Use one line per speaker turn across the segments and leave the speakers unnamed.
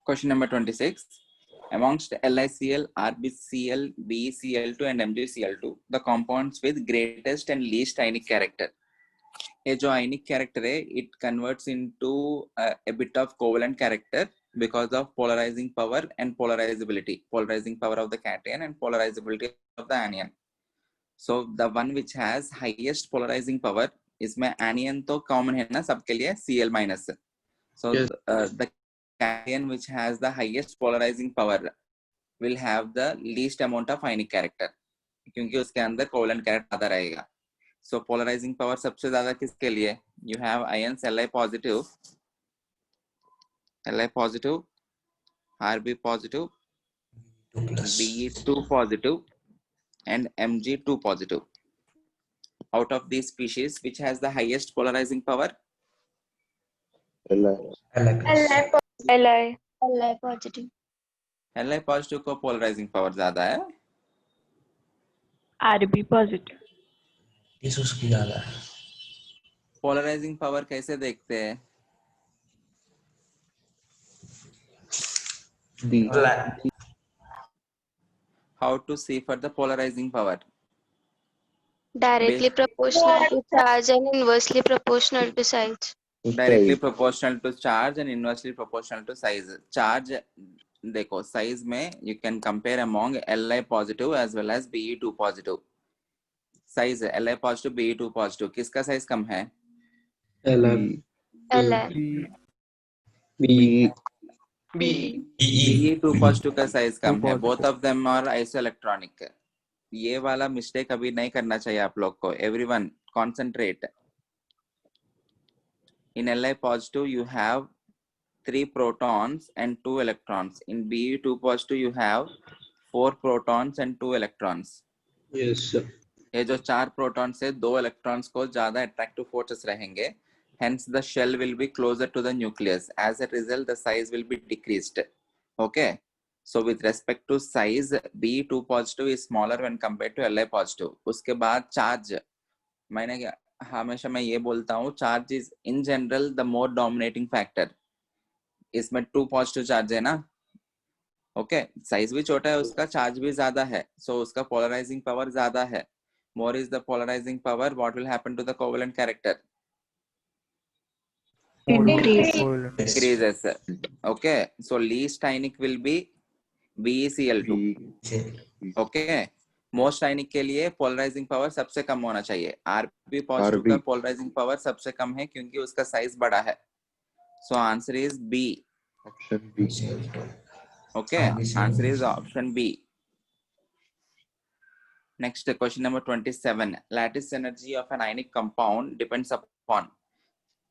Question number 26. Amongst LiCl, RbCl, BeCl2 and MgCl2, the compounds with greatest and least ionic character. ये जो ionic character है, it converts into a bit of covalent character because of polarizing power and polarizability. Polarizing power of the cation and polarizability of the anion. So the one which has highest polarizing power, इसमें anion तो common है ना सबके लिए, Cl minus. So
Yes.
The cation which has the highest polarizing power will have the least amount of ionic character, क्योंकि उसके अंदर covalent character ज़्यादा रहेगा. So polarizing power सबसे ज़्यादा किसके लिए? You have ions Li positive, Rb positive, Be2 positive, and Mg2 positive. Out of these species, which has the highest polarizing power?
Li
positive.
Li positive को polarizing power ज़्यादा है.
Rb positive.
इस उसकी ज्यादा है.
Polarizing power कैसे देखते हैं? How to see for the polarizing power?
Directly proportional to charge and inversely proportional to size.
Directly proportional to charge and inversely proportional to size. Charge देखो size में you can compare among Li positive as well as Be2 positive. Size Li positive, Be2 positive, किसका size कम है?
Li
Be2 positive का size कम है. Both of them are isoelectronic. ये वाला mistake अभी नहीं करना चाहिए आप लोग को. Everyone concentrate. In Li positive you have 3 protons and 2 electrons. In Be2 positive you have 4 protons and 2 electrons.
Yes, sir.
ये जो 4 protons है, 2 electrons को ज़्यादा attractive forces रहेंगे. Hence the shell will be closer to the nucleus. As a result, the size will be decreased. Okay. So with respect to size, Be2 positive is smaller when compared to Li positive. उसके बाद charge, मैंने हमेशा मैं ये बोलता हूँ, charge is in general the more dominating factor. इसमें 2 positive charge है ना. Okay, size भी छोटा है, उसका charge भी ज़्यादा है. So उसका polarizing power ज़्यादा है. More is the polarizing power. What will happen to the covalent character? Increases. Okay, so least ionic will be BeCl2. Okay, most ionic के लिए polarizing power सबसे कम होना चाहिए. Rb positive का polarizing power सबसे कम है क्योंकि उसका size बड़ा है. So answer is B.
Option B.
Okay, answer is option B. Next, question number 27. Lattice energy of an ionic compound depends upon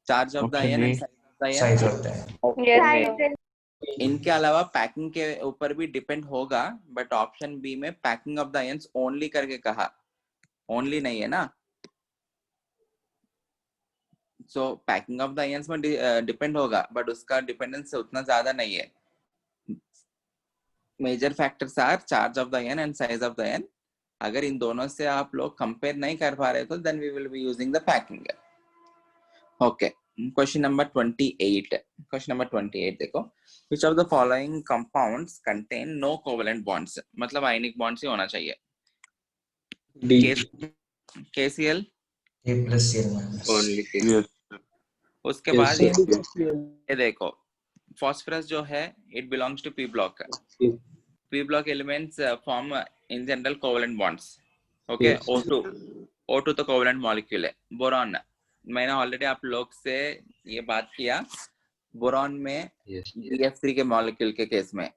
charge of the ion and size of the ion.
Yes.
इनके अलावा packing के ऊपर भी depend होगा, but option B में packing of the ions only करके कहा. Only नहीं है ना. So packing of the ions में डिपेंड होगा, बट उसका डिपेंडेंस उतना ज्यादा नहीं है. Major factors are charge of the ion and size of the ion. अगर इन दोनों से आप लोग कंपेयर नहीं कर पा रहे तो then we will be using the packing. Okay, question number 28. Question number 28 देखो. Which of the following compounds contain no covalent bonds? मतलब आयनिक बॉन्ड्स ही होना चाहिए.
D.
KCl.
A plus Cl minus.
Only yes.
उसके
Yes,
बाद
sir.
ये देखो, phosphorus जो है it belongs to P block. P block elements form in general covalent bonds. Okay,
Yes.
O2 तो covalent molecule है. बोरॉन, मैंने ऑलरेडी आप लोग से ये बात किया. बोरॉन में BF3 के मॉलिक्यूल के केस में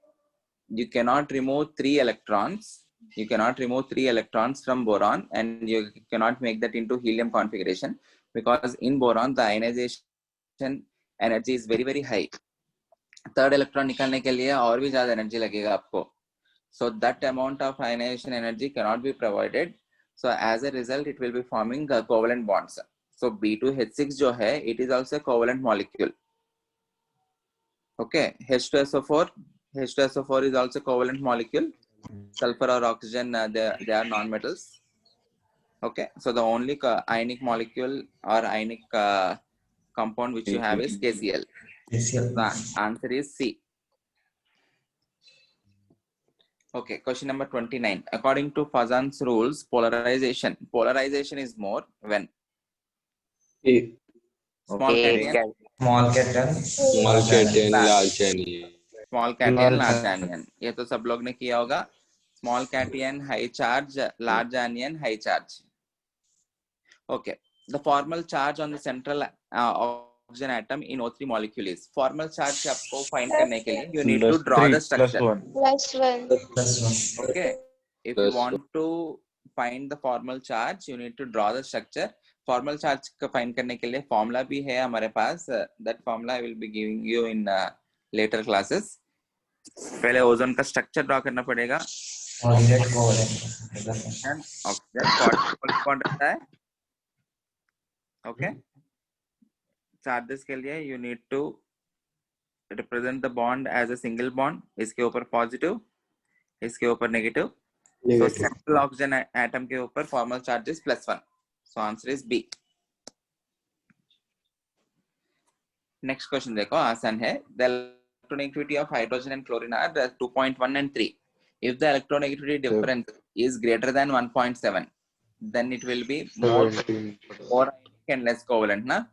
you cannot remove 3 electrons. You cannot remove 3 electrons from boron and you cannot make that into helium configuration because in boron the ionization energy is very very high. Third electron निकालने के लिए और भी ज़्यादा energy लगेगा आपको. So that amount of ionization energy cannot be provided. So as a result, it will be forming the covalent bonds. So B2H6 जो है, it is also a covalent molecule. Okay, H2SO4 is also covalent molecule. Sulfur or oxygen, they are non-metals. Okay, so the only ionic molecule or ionic compound which you have is KCl. The answer is C. Okay, question number 29. According to Fazan's rules, polarization is more when
A.
small
A
cation,
cat.
Small cat and
Small
large
cat
anion.
and large anion.
small cation,
Large
large anion. ये तो सब लोग ने किया होगा. Small cation, high charge, large anion, high charge. Okay. The formal charge on the central oxygen atom in O3 molecule is. Formal charge आपको find करने के लिए you need to draw the structure.
+1.
+1.
Okay. If you want to find the formal charge, you need to draw the structure. Formal charge का find करने के लिए formula भी है हमारे पास. That formula I will be giving you in later classes. पहले ozone का structure draw करना पड़ेगा.
Coordinate covalent.
And oxygen कौन रहता है? Okay. Charges के लिए you need to represent the bond as a single bond. इसके ऊपर positive, इसके ऊपर negative. So central oxygen atom के ऊपर formal charge is +1. So answer is B. Next question देखो आसान है. The electronegativity of hydrogen and chlorine are 2.1 and 3. If the electronegativity difference is greater than 1.7, then it will be more ionic and less covalent, na?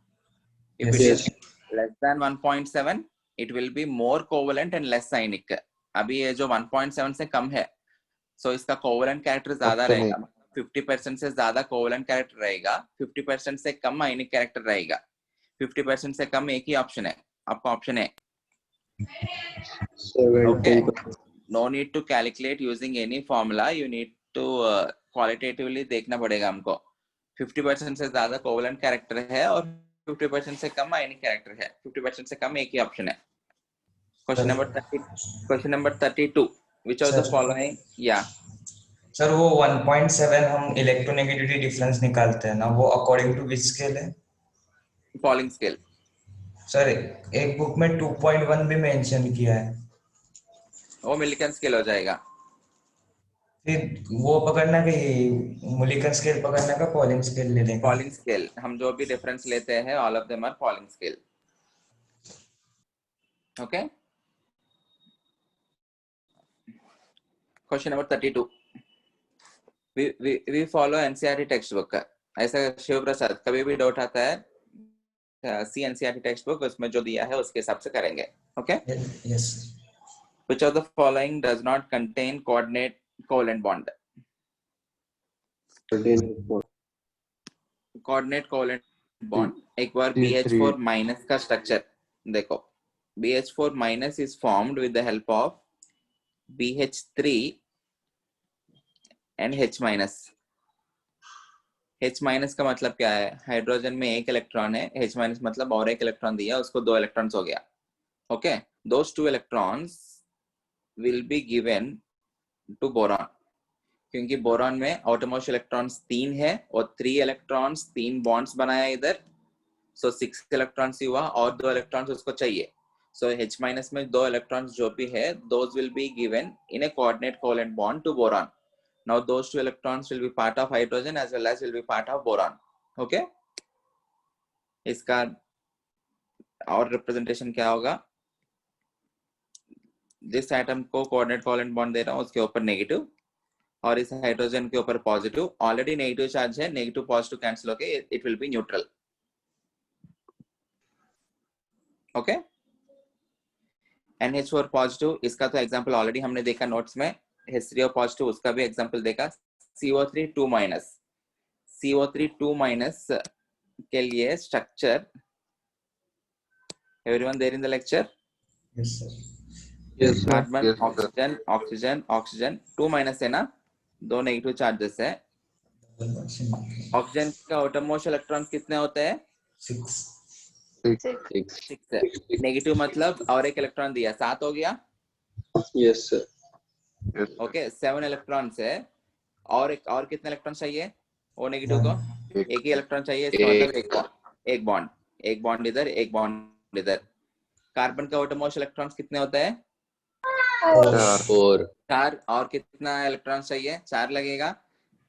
If it is less than 1.7, it will be more covalent and less ionic. अभी ये जो 1.7 से कम है, so इसका covalent character ज़्यादा रहेगा. 50% से ज़्यादा covalent character रहेगा, 50% से कम ionic character रहेगा. 50% से कम एक ही ऑप्शन है. आपका ऑप्शन है. Okay. No need to calculate using any formula. You need to qualitatively देखना पड़ेगा हमको. 50% से ज़्यादा covalent character है और 50% से कम ionic character है. 50% से कम एक ही ऑप्शन है. Question number 32. Which of the following? Yeah.
Sir वो 1.7 हम इलेक्ट्रोनेगेटिविटी डिफरेंस निकालते हैं ना, वो अकॉर्डिंग टू विच स्केल है?
Pauling scale.
सर एक बुक में 2.1 भी मेंशन किया है.
वो मिलिकन स्केल हो जाएगा.
फिर वो पकड़ना कि मिलिकन स्केल पकड़ना का पॉलिंग स्केल ले लेंगे?
Pauling scale. हम जो भी रेफरेंस लेते हैं, all of them are Pauling scale. Okay. Question number 32. We follow NCERT textbook. ऐसा शिव प्रसाद कभी भी डाउट आता है, सी NCERT textbook, उसमें जो दिया है उसके हिसाब से करेंगे. Okay.
Yes.
Which of the following does not contain coordinate covalent bond? Coordinate covalent bond. एक बार BH4 minus का structure देखो. BH4 minus is formed with the help of BH3 and H minus. H minus का मतलब क्या है? Hydrogen में एक electron है, H minus मतलब और एक इलेक्ट्रॉन दिया, उसको 2 इलेक्ट्रॉन्स हो गया. Okay, those 2 electrons will be given to boron. क्योंकि बोरॉन में outermost इलेक्ट्रॉन्स 3 है और 3 इलेक्ट्रॉन्स 3 बॉन्ड्स बनाया इधर, so 6 इलेक्ट्रॉन्स ही हुआ और 2 इलेक्ट्रॉन्स उसको चाहिए. So H minus में 2 इलेक्ट्रॉन्स जो भी है, those will be given in a coordinate covalent bond to boron. Now those 2 electrons will be part of hydrogen as well as will be part of boron. Okay? इसका और representation क्या होगा? जिस atom को coordinate covalent bond दे रहा हूँ उसके ऊपर नेगेटिव और इस हाइड्रोजन के ऊपर पॉजिटिव. ऑलरेडी नेगेटिव चार्ज है, नेगेटिव पॉजिटिव कैंसिल होके it will be neutral. Okay. NH4 positive, इसका तो एग्जांपल ऑलरेडी हमने देखा नोट्स में. H3O पॉजिटिव, उसका भी एग्जांपल देखा. CO3 2 माइनस, CO3 2 माइनस के लिए structure. Everyone there in the lecture?
Yes sir.
Yes, sir.
Carbon,
Yes, sir.
Oxygen, oxygen, oxygen. 2 minus है ना, 2 नेगेटिव चार्जेस है. ऑक्सीजन का आउटरमोस्ट इलेक्ट्रॉन्स कितने होते हैं?
6.
6 है. नेगेटिव मतलब और एक इलेक्ट्रॉन दिया, 7 हो गया.
Yes, sir. Yes, sir.
Okay, 7 electrons है और कितने इलेक्ट्रॉन चाहिए? वो नेगेटिव को एक ही इलेक्ट्रॉन चाहिए, इसका मतलब एक बॉन्ड इधर, एक बॉन्ड इधर. कार्बन का आउटरमोस्ट इलेक्ट्रॉन्स कितने होते हैं? 4 और कितना इलेक्ट्रॉन चाहिए? 4 लगेगा.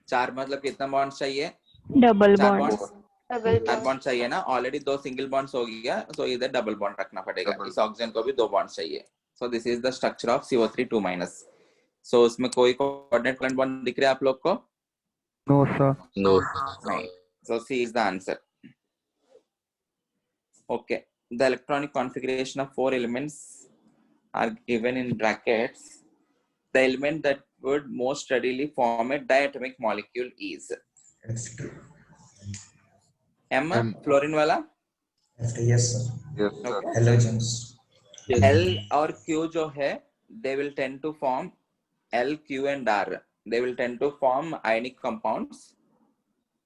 4 मतलब कितना बॉन्ड चाहिए?
डबल
चार
बॉन्ड.
बॉन्ड चाहिए ना. ऑलरेडी 2 सिंगल बॉन्ड्स हो गया, सो इधर डबल बॉन्ड रखना पड़ेगा. इस ऑक्सीजन को भी 2 बॉन्ड्स चाहिए. So this is the structure of CO3 2 माइनस. सो उसमें कोई कोऑर्डिनेट कोवेलेंट बॉन्ड दिख रहा है आप लोग को?
No, sir.
No.
नहीं. So C is the answer. Okay. The electronic configuration of 4 elements are given in brackets. The element that would most readily form a diatomic molecule is M. Fluorine वाला.
Yes, sir.
Yes, sir.
Okay.
Halogens.
L और Q जो है, they will tend to form L, Q and R. They will tend to form ionic compounds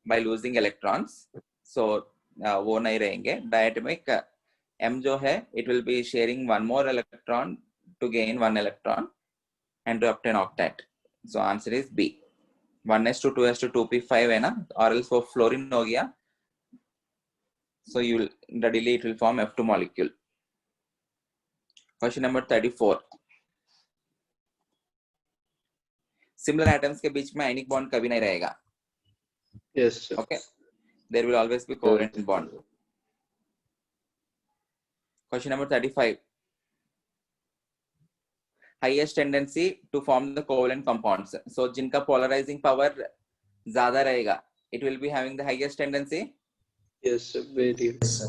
by losing electrons. So वो नहीं रहेंगे. Diatomic M जो है, it will be sharing one more electron to gain one electron and to obtain octet. So answer is B. 1s to 2s to 2p5 है ना, or else वो fluorine हो गया. So you will readily it will form F2 molecule. Question number 34. Similar atoms के बीच में ionic bond कभी नहीं रहेगा.
Yes, sir.
Okay. There will always be covalent bond. Question number 35. Highest tendency to form the covalent compounds. So जिनका polarizing power ज़्यादा रहेगा, it will be having the highest tendency.
Yes, sir. Very.
Yes, sir.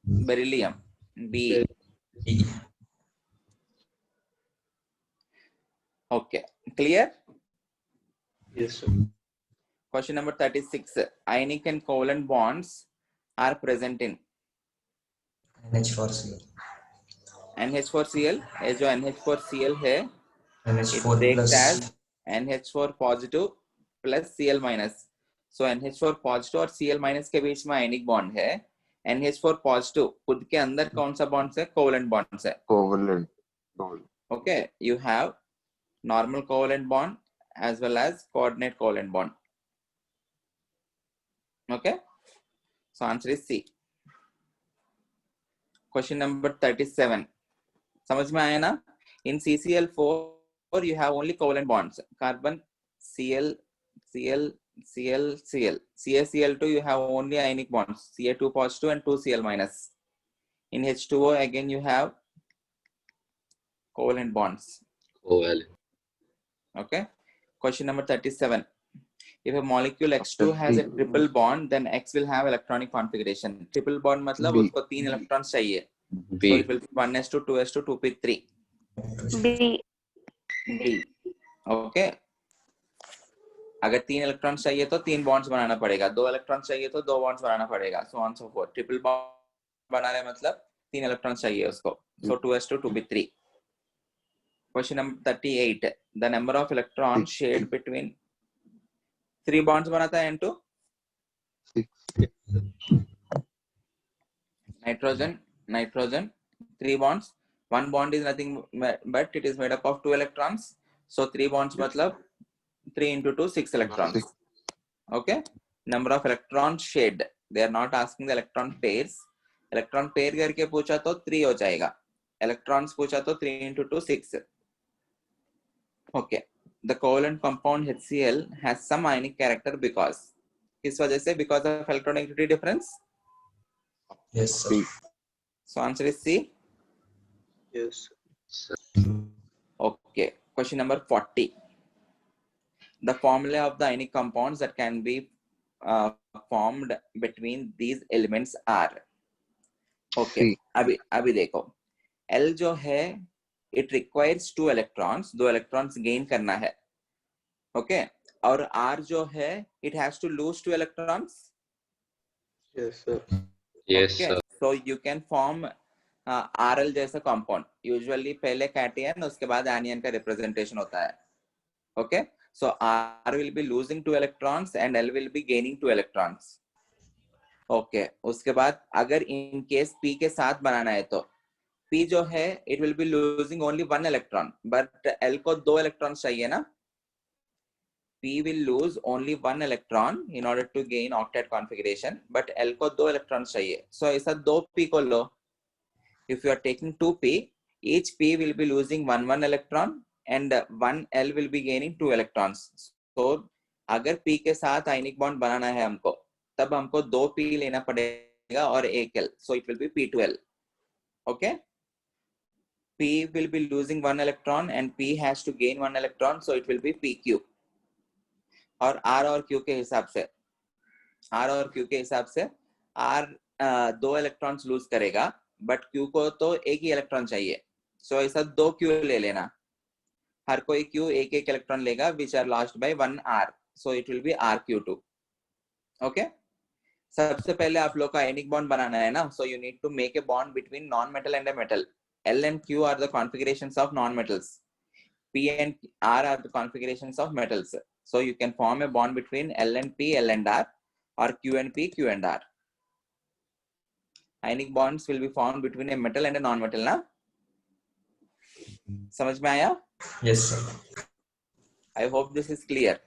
Beryllium. B.
E.
Okay. Clear?
Yes, sir.
Question number 36. Ionic and covalent bonds are present in
NH4Cl.
NH4Cl. ये जो NH4Cl है, it
NH4
takes
plus.
as NH4 positive plus Cl minus. So NH4 positive और Cl minus के बीच में ionic bond है. NH4 positive खुद के अंदर कौन सा bonds है? Covalent bonds है.
Covalent.
Okay, you have normal covalent bond as well as coordinate covalent bond. Okay, so answer is C. Question number 37. समझ में आया ना? In CCl4 you have only covalent bonds. Carbon Cl, Cl, Cl, Cl. CaCl2 you have only ionic bonds. Ca2 positive and 2Cl minus. In H2O again you have covalent bonds.
Covalent.
Okay. Question number 37. If a molecule X2 has a triple bond, then X will have electronic configuration. Triple bond मतलब उसको 3 electrons चाहिए.
B.
So it will be 1s to 2s to 2p3.
B.
B. Okay. अगर 3 electrons चाहिए तो 3 bonds बनाना पड़ेगा. 2 electrons चाहिए तो 2 bonds बनाना पड़ेगा. So on so forth. Triple bond बनाने मतलब 3 इलेक्ट्रॉन्स चाहिए उसको. So 2s to 2p3. Question number 38. The number of electrons shared between 3 bonds बनाता है N2. Nitrogen, 3 bonds. 1 bond is nothing but it is made up of 2 electrons. So 3 bonds मतलब 3 into 2, 6 electrons. Okay. Number of electrons shared. They are not asking the electron pairs. Electron pair करके पूछा तो 3 हो जाएगा. Electrons पूछा तो 3 into 2, 6. Okay. The covalent compound HCl has some ionic character because. किस वजह से? Because of electronegativity difference.
Yes, sir.
So answer is C.
Yes.
Okay. Question number 40. The formula of the ionic compounds that can be formed between these elements are. Okay. अभी देखो. L जो है, it requires 2 electrons. 2 electrons gain करना है. Okay. और R जो है, it has to lose 2 electrons.
Yes, sir. Yes,
Okay.
sir.
So you can form RL जैसा compound. Usually पहले cation उसके बाद anion का representation होता है. Okay. So R will be losing 2 electrons and L will be gaining 2 electrons. Okay. उसके बाद अगर in case P के साथ बनाना है तो P जो है it will be losing only 1 electron, but L को 2 electrons चाहिए ना. P will lose only 1 electron in order to gain octet configuration, but L को 2 electrons चाहिए. So ऐसा 2P को लो. If you are taking 2P, each P will be losing 1 electron and 1 L will be gaining 2 electrons. So अगर P के साथ ionic bond बनाना है हमको, तब हमको 2P लेना पड़ेगा और 1 L. So it will be P2L. Okay? P will be losing one electron and P has to gain one electron, so it will be PQ. और R और Q के हिसाब से R दो इलेक्ट्रॉन्स लूज करेगा, बट Q को तो एक ही इलेक्ट्रॉन चाहिए, सो ऐसा 2 Q ले लेना, हर कोई Q एक एक इलेक्ट्रॉन लेगा, which are lost by 1 R, so it will be RQ2. Okay, सबसे पहले आप लोग का आयनिक बॉन्ड बनाना है ना, so you need to make a bond between non-metal and a metal. L and Q are the configurations of non-metals. P and R are the configurations of metals. So you can form a bond between L and P, L and R, or Q and P, Q and R. Ionic bonds will be formed between a metal and a non-metal, ना? समझ में आया?
Yes, sir.
I hope this is clear.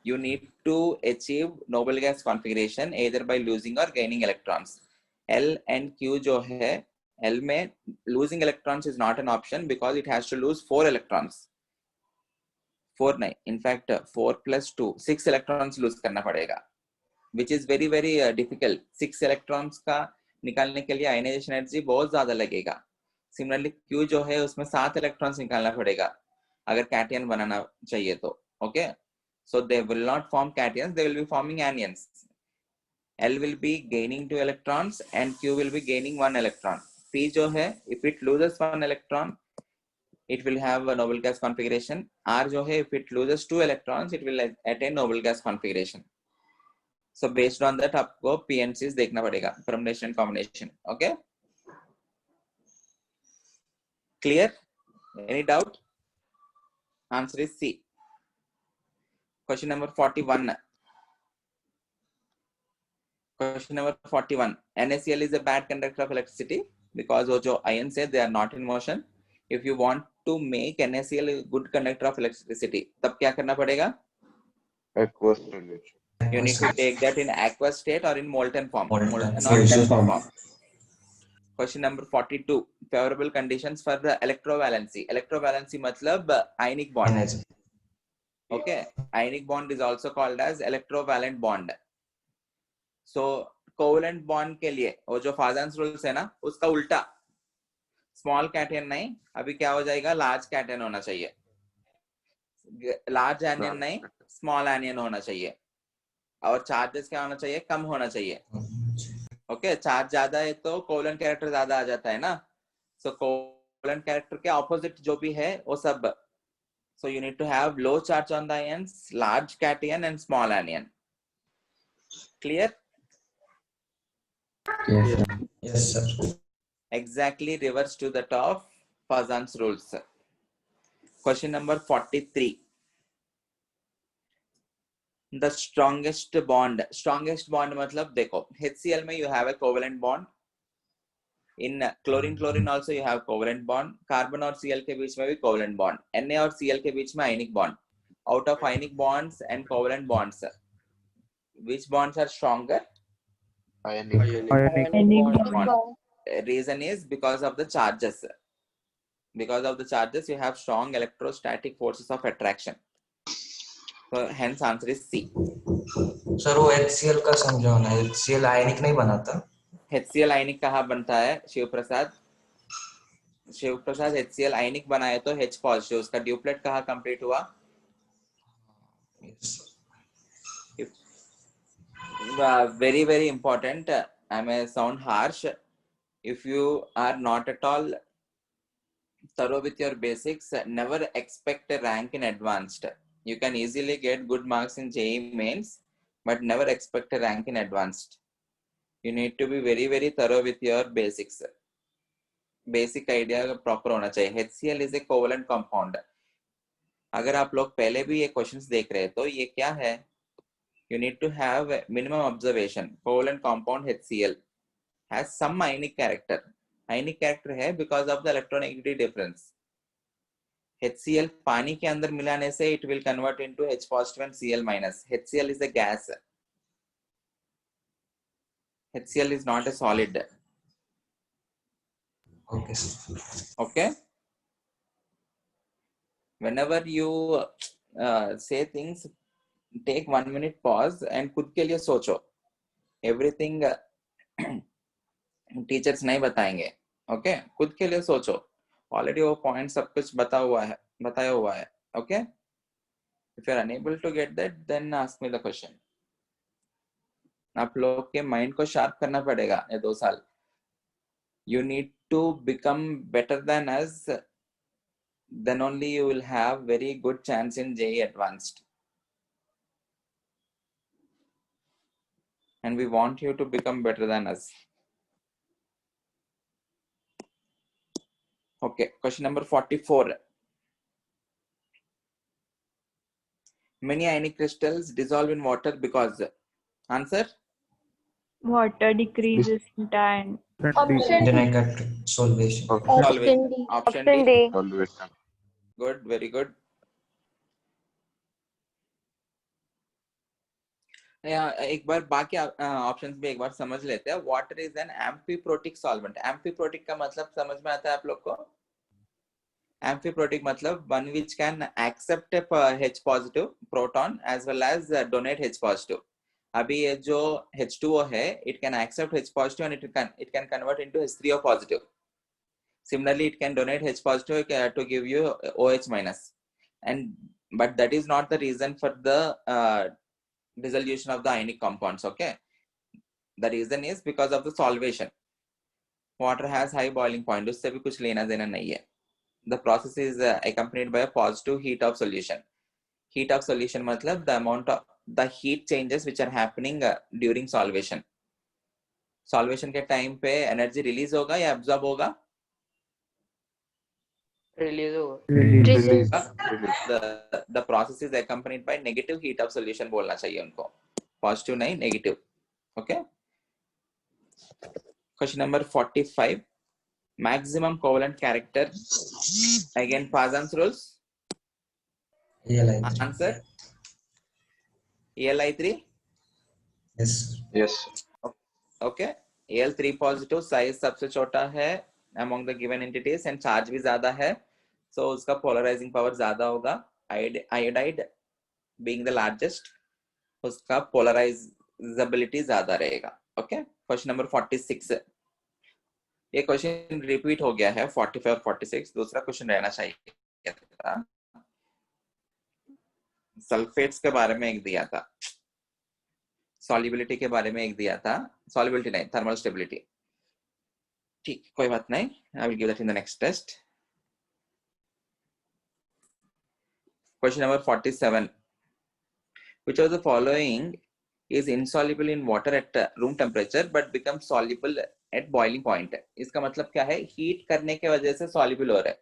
You need to achieve noble gas configuration either by losing or gaining electrons. L and Q जो है, L में losing electrons is not an option because it has to lose 4 electrons. 4 नहीं, in fact 4 plus 2, 6 electrons lose करना पड़ेगा, which is very very difficult. 6 electrons का निकालने के लिए ionization energy बहुत ज्यादा लगेगा. Similarly Q जो है उसमें 7 electrons निकालना पड़ेगा अगर cation बनाना चाहिए तो. Okay, so they will not form cations, they will be forming anions. L will be gaining 2 electrons and Q will be gaining 1 electron. P जो है, if it loses 1 electron, it will have a noble gas configuration. R जो है, if it loses 2 electrons, it will attain noble gas configuration. So based on that, आपको PNCs देखना पड़ेगा, permutation combination. Okay? Clear? Any doubt? Answer is C. Question number 41. Question number 41. NaCl is a bad conductor of electricity because वो जो ions है, they are not in motion. If you want to make NaCl a good conductor of electricity, तब क्या करना पड़ेगा?
Aqueous solution.
You need to take that in aqueous state or in molten form.
Molten
or
solution
form. Question number 42. Favorable conditions for the electrovalency. Electrovalency मतलब ionic bond.
Energy.
Okay. Ionic bond is also called as electrovalent bond. So covalent bond के लिए वो जो Fazan's rules है ना, उसका उल्टा, small cation नहीं, अभी क्या हो जाएगा, large cation होना चाहिए. Large anion नहीं, small anion होना चाहिए. और चार्जेस क्या होना चाहिए, कम होना चाहिए. ओके, चार्ज ज्यादा है तो कोवेलेंट कैरेक्टर ज्यादा आ जाता है ना, सो कोवेलेंट कैरेक्टर के ऑपोजिट जो भी है वो सब. So you need to have low charge on the ions, large cation and small ion. Clear?
Yes, sir.
Exactly reverse to that of Fazan's rules. Question number 43. The strongest bond मतलब देखो, HCl में you have a covalent bond. In chlorine also you have covalent bond. Carbon और Cl के बीच में भी covalent bond. Na और Cl के बीच में ionic bond. Out of ionic bonds and covalent bonds, which bonds are stronger?
Ionic.
Bond. Reason is because of the charges. Because of the charges, you have strong electrostatic forces of attraction. So hence answer is C.
Sir वो HCl का समझाना है, HCl आयनिक नहीं बनाता.
HCl आयनिक कहाँ बनता है? शिव प्रसाद HCl आयनिक बनाए तो H पॉजिटिव, उसका ड्यूप्लेट कहाँ कंप्लीट हुआ? Very very important. I may sound harsh. If you are not at all thorough with your basics, never expect a rank in advanced. You can easily get good marks in JEE mains, but never expect a rank in advanced. You need to be very very thorough with your basics. Basic idea proper होना चाहिए. HCl is a covalent compound. अगर आप लोग पहले भी ये questions देख रहे हैं तो ये क्या है? You need to have a minimum observation. Covalent compound HCl has some ionic character. Ionic character है because of the electronegativity difference. HCl पानी के अंदर मिलाने से it will convert into H positive and Cl minus. HCl is a gas. HCl is not a solid.
Okay, sir.
Okay. Whenever you say things, take 1 minute pause and खुद के लिए सोचो. Everything teachers नहीं बताएंगे. Okay, खुद के लिए सोचो. ऑलरेडी वो पॉइंट सब कुछ बताया हुआ है. Okay, if you are unable to get that then ask me the question. आप लोग के माइंड को शार्प करना पड़ेगा ये 2 साल. You need to become better than us, then only you will have very good chance in JEE Advanced. And we want you to become better than us. Okay, question number 44. Many ionic crystals dissolve in water because. Answer?
Water decreases in time.
Then I got solvation.
Solvation.
D.
Option
Option
D.
D.
Solvation.
Good, very good. एक बार बाकी options भी एक बार समझ लेते हैं. Water is an amphiprotic solvent. Amphiprotic का मतलब समझ में आता है आप लोग को? एम्फीप्रोटिक मतलब one which can accept H positive proton as well as donate H positive. अभी ये जो H2O है, it can accept H positive and it can convert into H3O positive. Similarly, it can donate H positive to give you OH minus. But that is not the reason for the dissolution of the ionic compounds. Okay, the reason is because of the solvation. Water has high boiling point. उससे भी कुछ लेना देना नहीं है. The process is accompanied by a positive heat of solution. Heat of solution मतलब the amount of the heat changes which are happening during solvation. Solvation के time पे एनर्जी रिलीज होगा या एब्जॉर्ब होगा?
Release होगा.
The process is accompanied by negative heat of solution बोलना चाहिए उनको. Positive नहीं, negative. Okay. Question number 45. Maximum covalent character. Again, Pagan's rules.
ELI3.
Answer. ELI3.
Yes.
Yes.
Okay. Al3 positive size सबसे छोटा है among the given entities and charge भी ज्यादा है, so उसका polarizing power ज्यादा होगा. Iodide being the largest, उसका polarizability ज्यादा रहेगा. Okay. Question number 46. ये क्वेश्चन रिपीट हो गया है 45 और 46. दूसरा क्वेश्चन रहना चाहिए था. सल्फेट्स के बारे में एक दिया था, सॉल्युबिलिटी के बारे में एक दिया था. सॉल्युबिलिटी नहीं, थर्मल स्टेबिलिटी. ठीक, कोई बात नहीं. I will give that in the next test. Question number 47. Which of the following is insoluble in water at room temperature but becomes soluble at boiling point? इसका मतलब क्या है? हीट करने के वजह से soluble हो रहा है.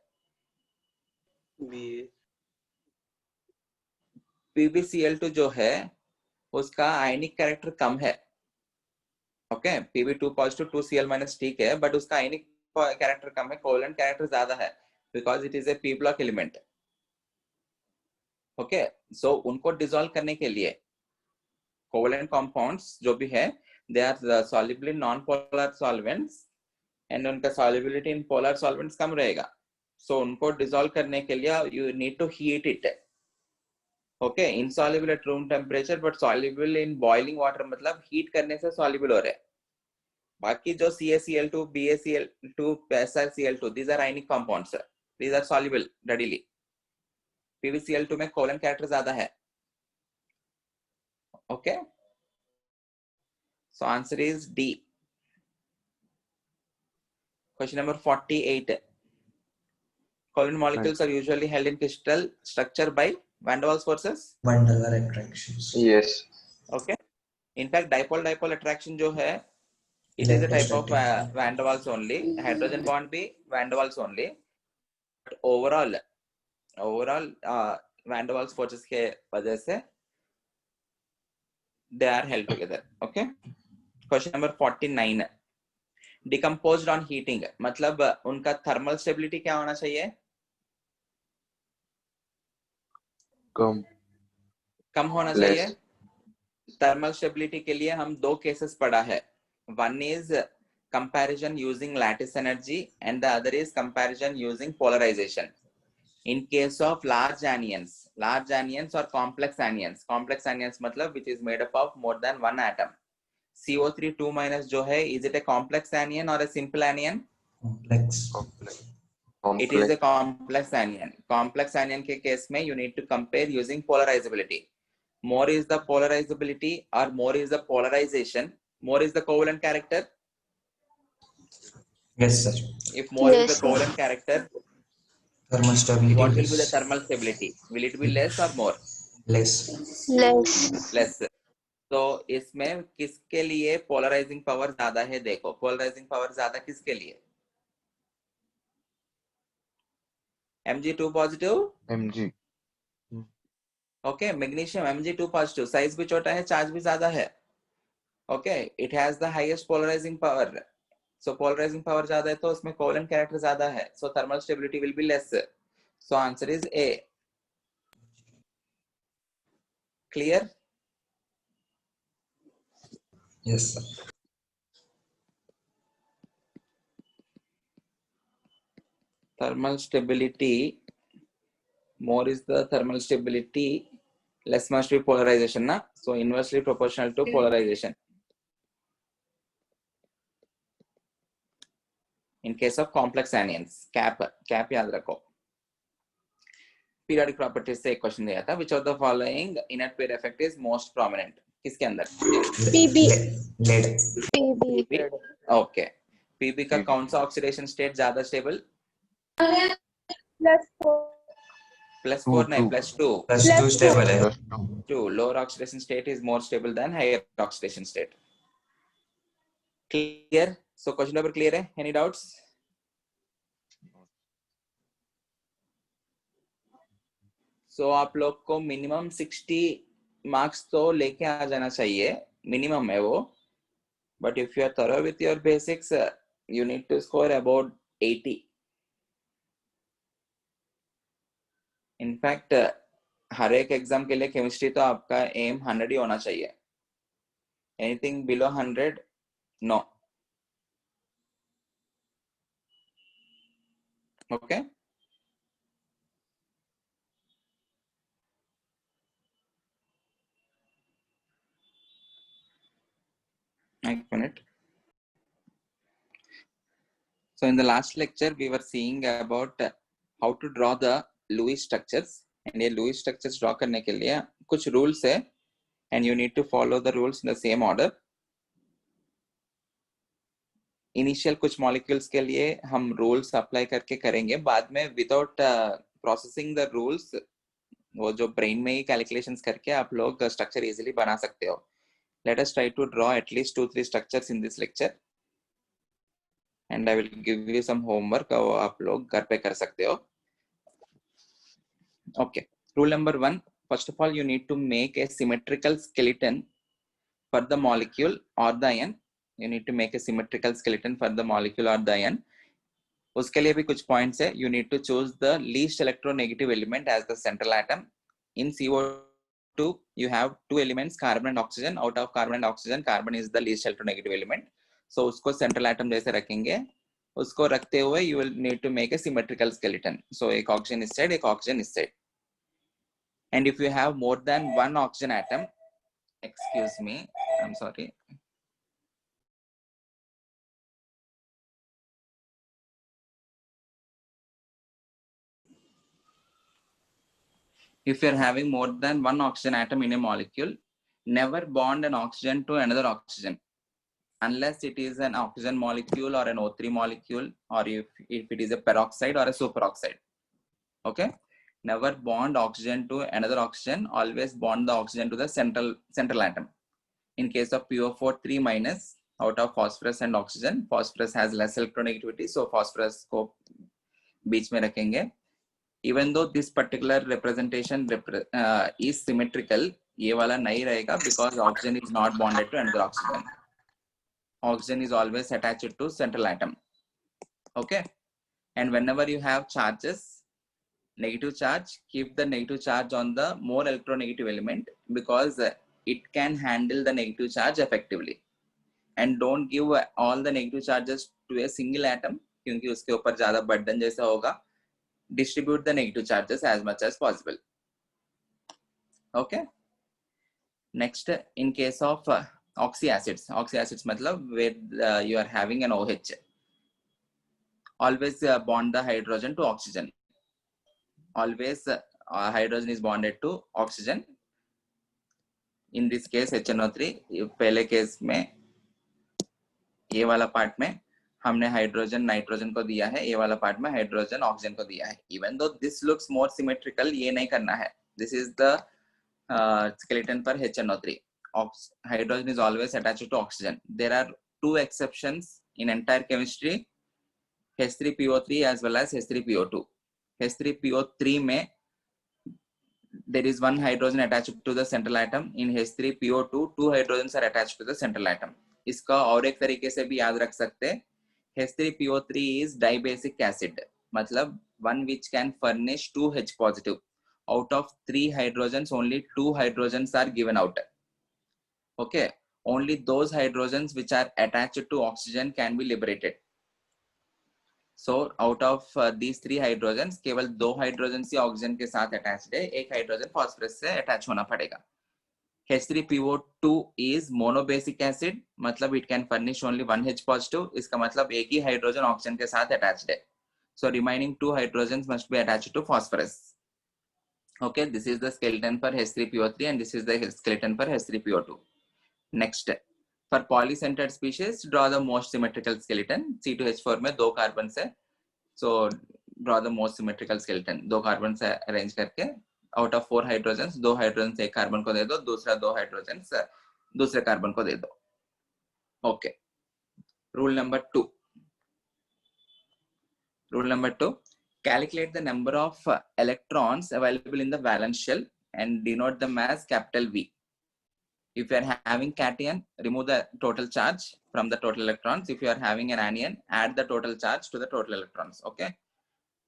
PbCl2 जो है उसका आयनिक कैरेक्टर कम है. Okay, Pb2 positive 2Cl minus ठीक है, बट उसका आयनिक कैरेक्टर कम है, कोवेलेंट कैरेक्टर ज्यादा है, because it is a p block element. Okay, so उनको डिसॉल्व करने के लिए कोवेलेंट कंपाउंड्स जो भी है, they are soluble in non polar solvents and उनका सॉल्युबिलिटी इन पोलर सॉल्वेंट्स कम रहेगा. सो उनको डिसॉल्व करने के लिए you need to heat it. Okay, insoluble at room temperature but soluble in boiling water मतलब हीट करने से soluble हो रहे हैं. बाकी जो CaCl2, BaCl2, SiCl2, these are ionic compounds. These are soluble readily. PbCl2 में कोवेलेंट कैरेक्टर ज्यादा है. Okay, so answer is D. Question number 48. Covalent molecules are usually held in crystal structure by van der Waals forces.
Van der Waals attractions.
Yes.
Okay. In fact, dipole attraction जो है, it is a type of van der Waals only. Hydrogen bond भी van der Waals only. But overall van der Waals forces के वजह से they are held together. Okay. Question number 49. Decomposed on heating मतलब उनका thermal stability क्या होना चाहिए? कम होना चाहिए. थर्मल स्टेबिलिटी के लिए हम 2 केसेस पढ़ा है. One is comparison using lattice energy and the other is comparison using polarisation. In case of large anions और कॉम्प्लेक्स एनियंस मतलब which is made up of more than one atom. CO3 2- जो है, is it a complex anion और a simple anion?
Complex.
It is a complex anion. Complex anion के case में you need to compare using polarizability. More is the polarizability or more is the polarization. More is the covalent character.
Yes, sir.
If more is
Yes,
the
sir.
covalent character,
Thermal stability.
what will be the thermal stability? Will it be less or more?
Less.
Less.
Less. तो इसमें किसके लिए polarising power ज्यादा है? देखो polarising power ज्यादा किसके लिए? Mg2 positive.
Mg.
Okay, magnesium Mg2 positive, size भी छोटा है, चार्ज भी ज्यादा है. Okay, it has the highest polarising power. So polarising power ज्यादा है तो उसमें कोवेलेंट कैरेक्टर ज्यादा है, so thermal stability will be less. So answer is A. Clear?
Yes, sir.
Thermal stability, more is the thermal stability, less must be polarization, na? So inversely proportional to polarization. In case of complex anions, cap याद रखो. Periodic properties से एक question दिया था. Which of the following inert pair effect is most prominent? किसके अंदर?
PB.
Lead.
PB.
Okay, PB का कौन सा ऑक्सीडेशन स्टेट ज्यादा स्टेबल? +4 नहीं, +2.
+2 stable है.
+2. Lower oxidation state is more stable than higher oxidation state. Clear? So question number clear है? Any doubts? So आप लोग को मिनिमम 60 मार्क्स तो लेके आ जाना चाहिए, मिनिमम है वो. But if you are thorough with your basics, you need to score about 80. In fact, हर एक एग्जाम के लिए केमिस्ट्री तो आपका एम 100 ही होना चाहिए. Anything below 100, no. Okay. One minute. So in the last lecture, we were seeing about how to draw the Lewis structures. And ये Lewis structures draw करने के लिए कुछ rules है, and you need to follow the rules in the same order. Initial कुछ molecules के लिए हम rules apply करके करेंगे, बाद में without processing the rules, वो जो brain में ही calculations करके आप लोग structure easily बना सकते हो. Let us try to draw at least 2-3 structures in this lecture. And I will give you some homework, वो आप लोग घर पे कर सकते हो. Okay, rule number 1. First of all, you need to make a symmetrical skeleton for the molecule or the ion. You need to make a symmetrical skeleton for the molecule or the ion. उसके लिए भी कुछ points है. You need to choose the least electronegative element as the central atom. In CO2, you have 2 elements, carbon and oxygen. Out of carbon and oxygen, carbon is the least electronegative element. So उसको central atom जैसे रखेंगे. उसको रखते हुए you will need to make a symmetrical skeleton. So एक oxygen इस side, एक oxygen इस side. And if you have more than one oxygen atom, excuse me, I'm sorry. If you're having more than one oxygen atom in a molecule, never bond an oxygen to another oxygen. Unless it is an oxygen molecule or an O3 molecule, or if it is a peroxide or a superoxide. Okay? Never bond oxygen to another oxygen, always bond the oxygen to the central atom. In case of PO4 3 minus, out of phosphorus and oxygen, phosphorus has less electronegativity, so phosphorus को बीच में रखेंगे. Even though this particular representation is symmetrical, ये वाला नहीं रहेगा because oxygen is not bonded to another oxygen. Oxygen is always attached to central atom. Okay, and whenever you have charges, negative charge, keep the negative charge on the more electronegative element because it can handle the negative charge effectively. And don't give all the negative charges to a single atom क्योंकि उसके ऊपर ज़्यादा burden जैसा होगा. Distribute the negative charges as much as possible. Okay. Next, in case of oxyacids मतलब where you are having an OH. always bond the hydrogen to oxygen. Always hydrogen is bonded to oxygen. In this case HNO3, पहले case में ये वाला part में हमने hydrogen nitrogen को दिया है, ये वाला पार्ट में हाइड्रोजन ऑक्सीजन को दिया है. Even though this looks more symmetrical, ये नहीं करना है. This is the skeleton for HNO3. Hydrogen is always attached to oxygen. There are two exceptions in entire chemistry, H3PO3 as well as H3PO2. H3PO3 में there is one hydrogen attached to the central atom. In H3PO2 two hydrogens are attached to the central atom. इसका और एक तरीके से भी याद रख सकते हैं, H3PO3 is dibasic acid, मतलब one which can furnish 2 H positive. Out of 3 hydrogens, only 2 hydrogens are given out. Okay, only those hydrogens which are attached to oxygen can be liberated. So out of these 3 hydrogens, केवल 2 hydrogens ही oxygen के साथ attached है, एक hydrogen phosphorus से attach होना पड़ेगा. H3PO2 is monobasic acid, मतलब it can furnish only 1 H positive. इसका मतलब एक ही hydrogen oxygen के साथ attached है. So remaining 2 hydrogens must be attached to phosphorus. Okay, this is the skeleton for H3PO3 and this is the skeleton for H3PO2. Next, for polycentered species, draw the most symmetrical skeleton. C2H4 में 2 carbon से, so draw the most symmetrical skeleton. 2 carbon से arrange करके out of 4 hydrogens, 2 hydrogens एक carbon को दे दो, दूसरा 2 hydrogens दूसरे carbon को दे दो. Okay. Rule number 2. Rule number 2. Calculate the number of electrons available in the valence shell and denote them as capital V. If you are having cation, remove the total charge from the total electrons. If you are having an anion, add the total charge to the total electrons. Okay.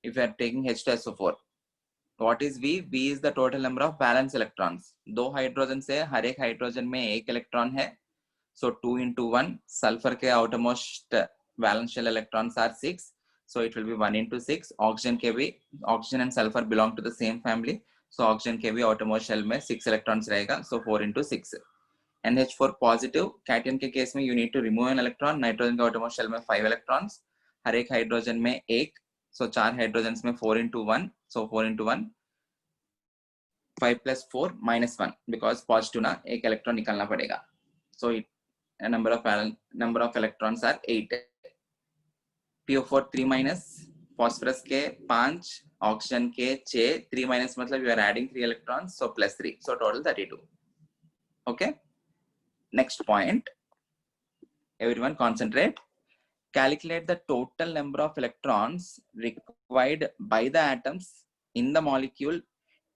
If you are taking H2SO4, what is V? V is the total number of valence electrons. 2 hydrogen से हर एक hydrogen में 1 electron है. So 2 into 1. Sulfur के outermost valence shell electrons are 6. So it will be 1 into 6. Oxygen के भी, oxygen and sulfur belong to the same family. So oxygen के भी outermost shell में 6 electrons रहेगा. So 4 into 6. NH4 positive, cation के case में you need to remove an electron. Nitrogen के outermost shell में 5 electrons. हर एक hydrogen में 1. So 4 hydrogens में 4 into 1. So 4 into 1. 5 plus 4 minus 1. Because positive ना, एक electron निकालना पड़ेगा. So a number of electrons are 8. PO4 3 minus, phosphorus के 5, oxygen के 6. 3 minus मतलब you are adding 3 electrons. So plus 3. So total 32. Okay. Next point. Everyone concentrate. Calculate the total number of electrons required by the atoms in the molecule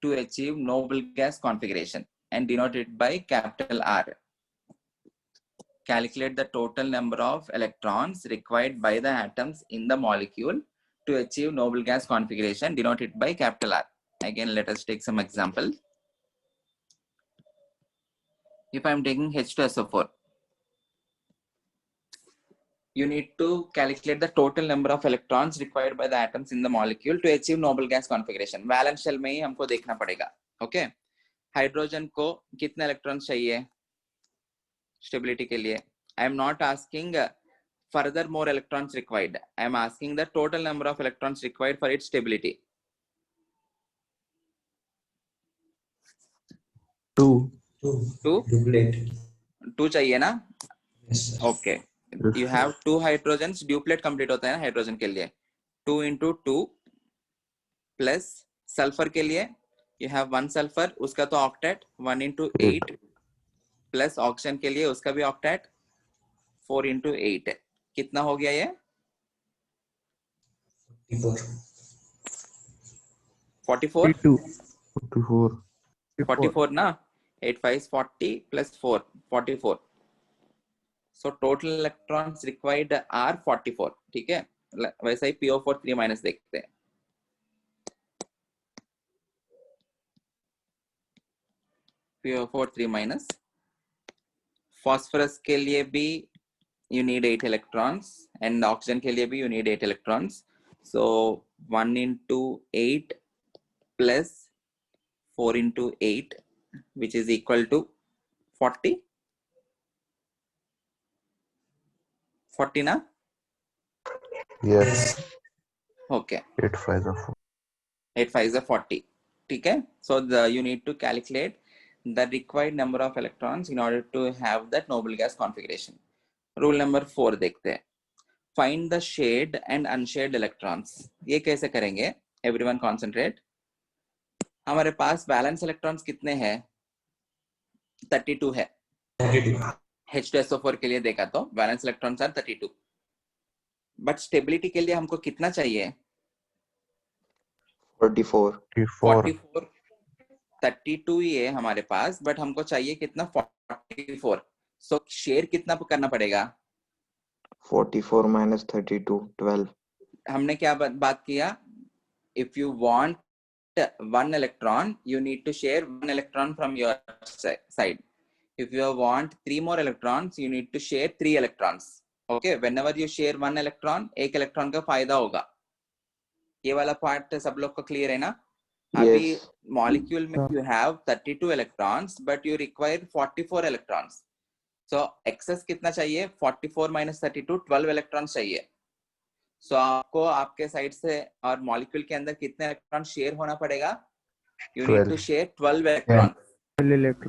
to achieve noble gas configuration and denote it by capital R. Calculate the total number of electrons required by the atoms in the molecule to achieve noble gas configuration, denote it by capital R. Again, let us take some example. If I am taking H2SO4, you need to calculate the total number of electrons required by the atoms in the molecule to achieve noble gas configuration. Valence shell में ही हमको देखना पड़ेगा. Okay? Hydrogen को कितने electrons चाहिए stability के लिए? I am not asking further more electrons required. I am asking the total number of electrons required for its stability.
2
चाहिए ना?
Yes, sir.
Okay. You have 2 hydrogens. Duplet complete होता है ना hydrogen के लिए. 2 into 2 plus sulfur के लिए you have 1 sulfur, उसका तो octet. 1 into 8 plus oxygen के लिए उसका भी octet. 4 into 8. कितना हो गया ये? 44. 44 ना? 8 5 is 40 plus 4 44. So total electrons required are 44. ठीक है? वैसा ही PO4 3 minus देखते हैं. PO4 3 minus. Phosphorus के लिए भी you need 8 electrons and oxygen के लिए भी you need 8 electrons. So 1 into 8 plus 4 into 8, which is equal to 40. 40 na?
Yes.
Okay.
8 5 are 4.
8 5 are 40. ठीक है. So you need to calculate the required number of electrons in order to have that noble gas configuration. Rule number 4 देखते हैं. Find the shared and unshared electrons. ये कैसे करेंगे? Everyone concentrate. हमारे पास valence electrons कितने हैं? 32 है.
32.
H2SO4 के लिए देखा तो valence electrons are 32. But stability के लिए हमको कितना चाहिए?
44.
44. 32 ही है हमारे पास, बट हमको चाहिए कितना? 44. सो शेयर कितना करना पड़ेगा?
44 minus 32, 12.
हमने क्या बात किया? If you want one electron, you need to share one electron from your side. If you want 3 more electrons, you need to share 3 electrons. Okay, whenever you share one electron, एक electron का फायदा होगा. ये वाला part सब लोग को clear है ना? अभी
Yes.
मॉलिक्यूल में you have 32 electrons, but you require 44 electrons. So excess कितना चाहिए? 44 minus 32, 12 electrons चाहिए. So आपको आपके साइड से और मॉलिक्यूल के अंदर कितने इलेक्ट्रॉन शेयर होना पड़ेगा? You need to share 12 electrons.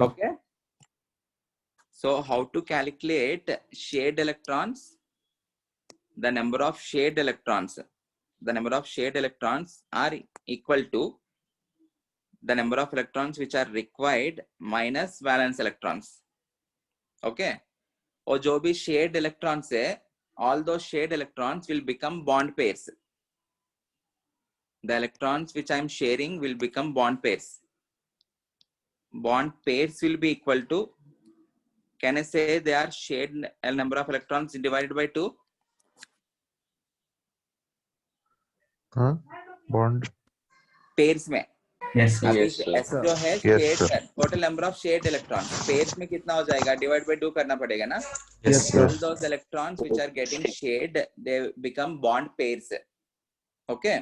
Okay. So how to calculate shared electrons? The number of shared electrons. The number of shared electrons are equal to the number of electrons which are required minus valence electrons. Okay. और जो भी shared electrons है, all those shared electrons will become bond pairs. The electrons which I am sharing will become bond pairs. Bond pairs will be equal to, can I say they are shared number of electrons divided by 2?
Huh? Bond.
Pairs में.
Yes, sir.
अभी
Yes, sir.
S जो है
Yes,
shared,
sir.
total number of shared electrons. Pairs में कितना हो जाएगा? Divide by 2 करना पड़ेगा ना?
Yes, sir.
All those electrons which are getting shared, they become bond pairs. Okay.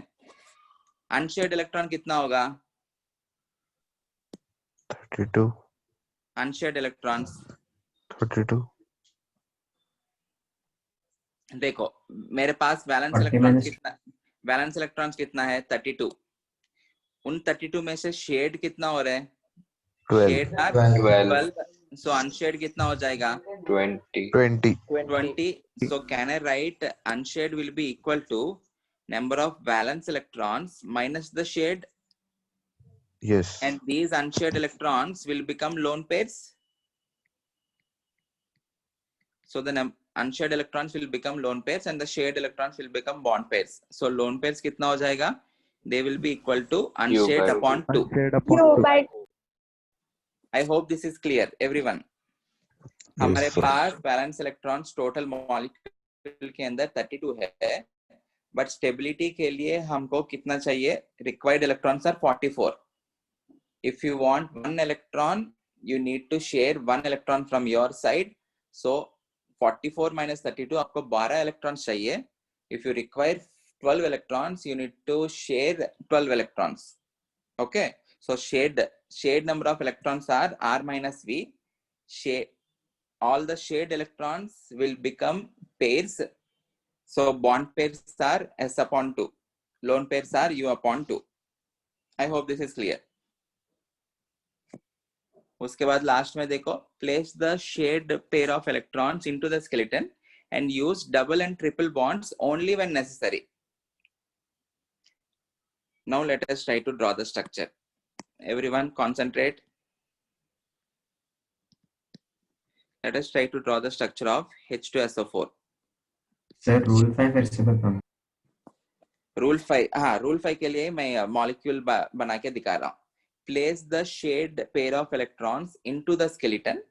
Unshared electron कितना होगा?
32.
Unshared electrons.
32.
देखो मेरे पास वैलेंस
40
इलेक्ट्रॉन
minus-
कितना? वैलेंस इलेक्ट्रॉन्स कितना है? 32. उन 32 में से शेड कितना हो रहा है?
12.
Shade are
12.
12. सो अनशेड कितना हो जाएगा?
20.
20. So can I write unshared will be equal to number of valence electrons minus the shared,
Yes.
and these unshared electrons will become lone pairs. So the unshared electrons will become lone pairs and the shared electrons will become bond pairs. So lone pairs कितना हो जाएगा? They will be equal to unshared upon 2. I hope this is clear, everyone. हमारे
Yes, sir.
पास balance electrons total molecule के अंदर 32 है, but stability के लिए हमको कितना चाहिए? Required electrons are 44. If you want one electron, you need to share one electron from your side. So 44 minus 32 आपको 12 इलेक्ट्रॉन्स चाहिए. If you require 12 electrons, you need to share 12 electrons. Okay, so shared number of electrons are R minus V. All the shared electrons will become pairs. So bond pairs are S upon 2. Lone pairs are U upon 2. I hope this is clear. उसके बाद last में देखो, place the shared pair of electrons into the skeleton and use double and triple bonds only when necessary. Now let us try to draw the structure. Everyone concentrate. Let us try to draw the structure of H2SO4.
Sir, rule 5 फिर से बताओ.
Rule 5, हाँ rule 5 के लिए मैं molecule बना के दिखा रहा हूँ. Place the shared pair of electrons into the skeleton.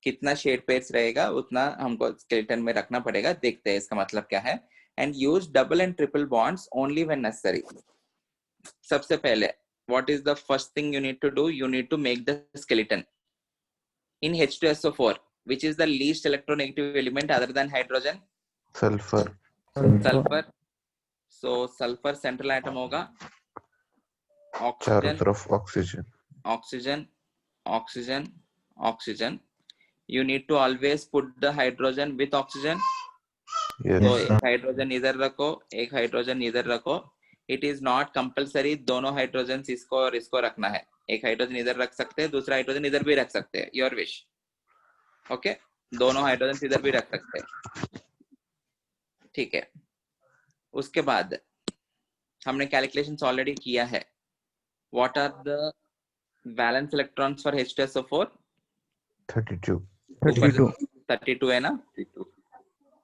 कितना शेड पेयर्स रहेगा उतना हमको स्केलेटन में रखना पड़ेगा. देखते हैं इसका मतलब क्या है. And use double and triple bonds only when necessary. सबसे पहले, what is the first thing you need to do? You need to make the skeleton. In H2SO4, which is the least electronegative element other than hydrogen?
Sulfur.
Sulfur. So sulfur central atom होगा.
चारों
Oxygen,
तरफ oxygen.
oxygen, oxygen, oxygen. You need to always put the hydrogen with oxygen.
Yes.
तो एक hydrogen इधर रखो, एक hydrogen इधर रखो. इट इज नॉट कंपलसरी दोनों हाइड्रोजन इसको और इसको रखना है. एक हाइड्रोजन इधर रख सकते हैं, दूसरा हाइड्रोजन इधर भी रख सकते हैं, योर विश. ओके, दोनों हाइड्रोजन इधर भी रख सकते हैं. ठीक है. उसके बाद हमने कैलकुलेशंस ऑलरेडी किया है. What are the valence electrons for H2SO4?
32.
32 है ना.